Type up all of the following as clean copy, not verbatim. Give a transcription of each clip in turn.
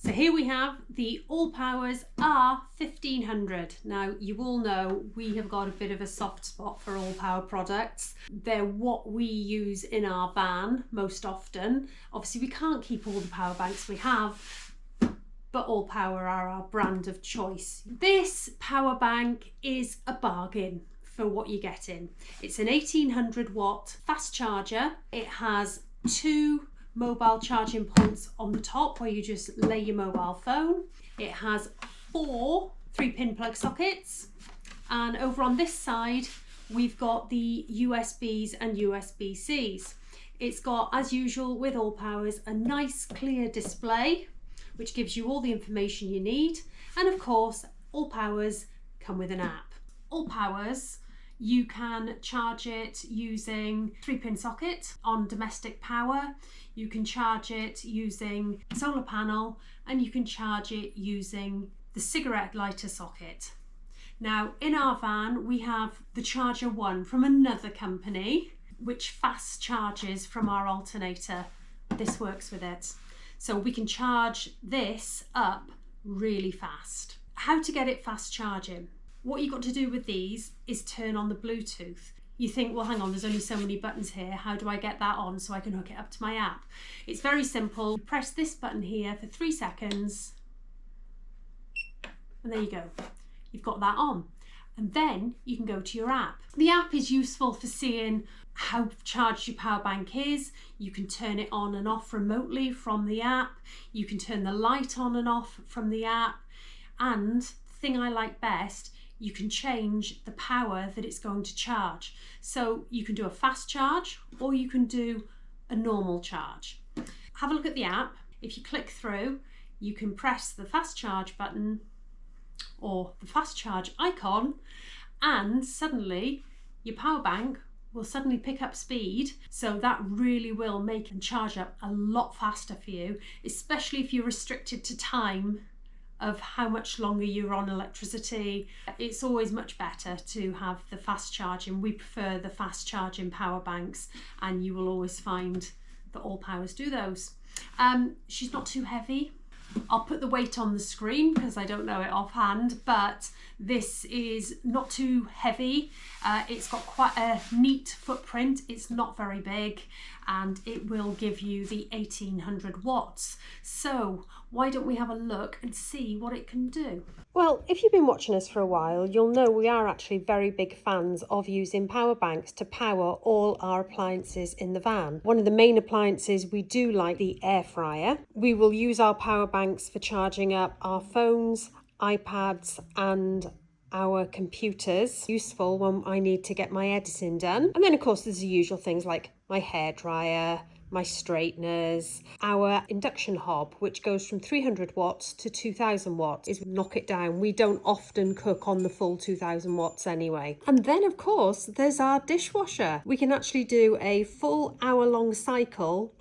So here we have the ALLPOWERS R1500. Now you all know we have got a bit of a soft spot for ALLPOWER products. They're what we use in our van most often. Obviously we can't keep all the power banks we have, but ALLPOWER are our brand of choice. This power bank is a bargain for what you're getting. It's an 1800 watt fast charger. It has 2 mobile charging points on the top where you just lay your mobile phone. It has 4 3-pin plug sockets, and over on this side we've got the USBs and USB-Cs. It's got, as usual with ALLPOWERS, a nice clear display which gives you all the information you need, and of course ALLPOWERS come with an app. ALLPOWERS, you can charge it using 3-pin socket on domestic power, you can charge it using solar panel, and you can charge it using the cigarette lighter socket. Now in our van we have the Charger One from another company which fast charges from our alternator. This works with it. So we can charge this up really fast. How to get it fast charging? What you've got to do with these is turn on the Bluetooth. You think, well, hang on, there's only so many buttons here. How do I get that on so I can hook it up to my app? It's very simple. Press this button here for 3 seconds, and there you go. You've got that on. And then you can go to your app. The app is useful for seeing how charged your power bank is. You can turn it on and off remotely from the app. You can turn the light on and off from the app. And the thing I like best, you can change the power that it's going to charge. So you can do a fast charge or you can do a normal charge. Have a look at the app. If you click through, you can press the fast charge button or the fast charge icon, and suddenly your power bank will suddenly pick up speed. So that really will make and charge up a lot faster for you, especially if you're restricted to time of how much longer you're on electricity. It's always much better to have the fast charging. We prefer the fast charging power banks, and you will always find that ALLPOWERS do those. She's not too heavy. I'll put the weight on the screen because I don't know it offhand, but this is not too heavy. It's got quite a neat footprint. It's not very big, and it will give you the 1800 watts. So why don't we have a look and see what it can do? Well, if you've been watching us for a while, you'll know we are actually very big fans of using power banks to power all our appliances in the van. One of the main appliances we do like, the air fryer. We will use our power banks for charging up our phones, iPads and our computers. Useful when I need to get my editing done. And then of course there's the usual things like my hairdryer, my straighteners, our induction hob, which goes from 300 watts to 2000 watts, is knock it down. We don't often cook on the full 2000 watts anyway. And then of course there's our dishwasher. We can actually do a full hour-long cycle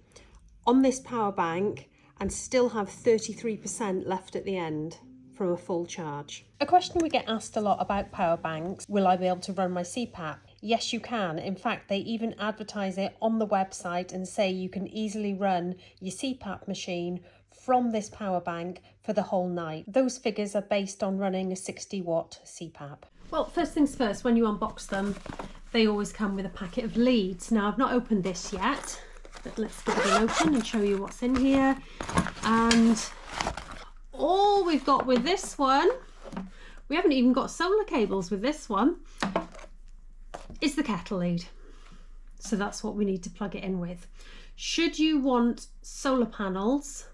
on this power bank and still have 33% left at the end from a full charge. A question we get asked a lot about power banks: will I be able to run my CPAP? Yes, you can. In fact, they even advertise it on the website and say you can easily run your CPAP machine from this power bank for the whole night. Those figures are based on running a 60 watt CPAP. Well, first things first, when you unbox them, they always come with a packet of leads. Now, I've not opened this yet, but let's get it open and show you what's in here. And all we've got with this one, we haven't even got solar cables with this one, is the kettle lead. So that's what we need to plug it in with. Should you want solar panels,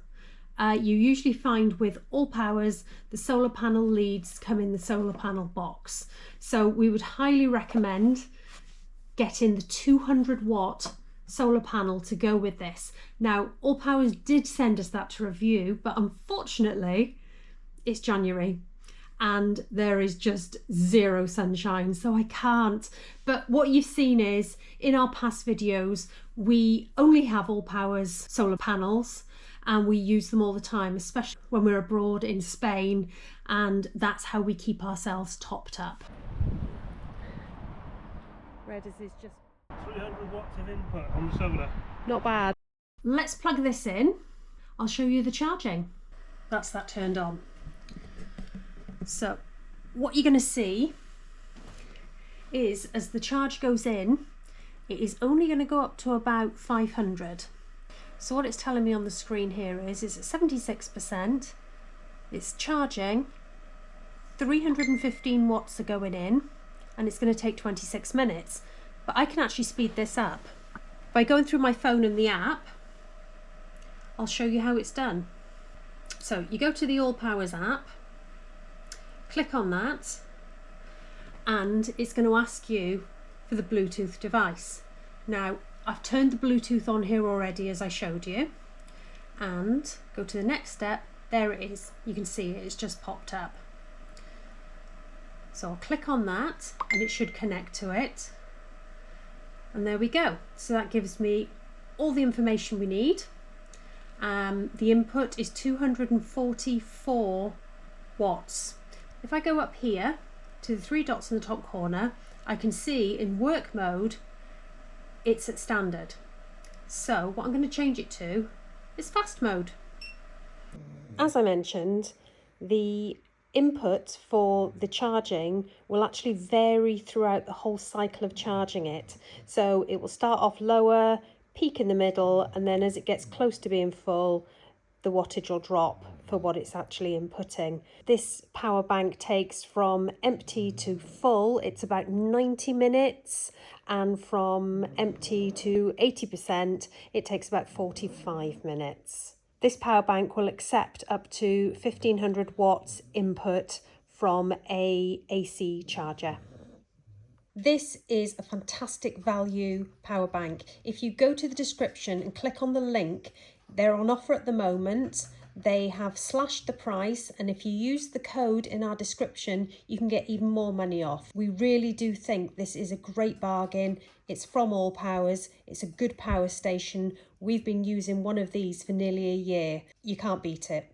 you usually find with ALLPOWERS the solar panel leads come in the solar panel box. So we would highly recommend getting the 200 watt solar panel to go with this. Now ALLPOWERS did send us that to review, but unfortunately it's January and there is just zero sunshine, so I can't. But what you've seen is in our past videos we only have ALLPOWERS solar panels and we use them all the time, especially when we're abroad in Spain, and that's how we keep ourselves topped up. Red is just 300 watts of input on the solar. Not bad. Let's plug this in. I'll show you the charging. that's that turned on. So what you're going to see is as the charge goes in, it is only going to go up to about 500. So what it's telling me on the screen here is it's at 76%, it's charging, 315 watts are going in, and it's going to take 26 minutes. But I can actually speed this up. By going through my phone and the app, I'll show you how it's done. So you go to the ALLPOWERS app, click on that, and it's going to ask you for the Bluetooth device. Now, I've turned the Bluetooth on here already as I showed you, and go to the next step. There it is. You can see it's just popped up. So I'll click on that and it should connect to it. And there we go. So that gives me all the information we need. The input is 244 watts. If I go up here to the three dots in the top corner, I can see in work mode, it's at standard. So what I'm going to change it to is fast mode. As I mentioned, the input for the charging will actually vary throughout the whole cycle of charging it. So it will start off lower, peak in the middle, and then as it gets close to being full, the wattage will drop for what it's actually inputting. This power bank takes from empty to full, it's about 90 minutes, and from empty to 80%, it takes about 45 minutes. This power bank will accept up to 1500 watts input from a AC charger. This is a fantastic value power bank. If you go to the description and click on the link, they're on offer at the moment. They have slashed the price, and if you use the code in our description, you can get even more money off. We really do think this is a great bargain. It's from ALLPOWERS. It's a good power station. We've been using one of these for nearly a year. You can't beat it.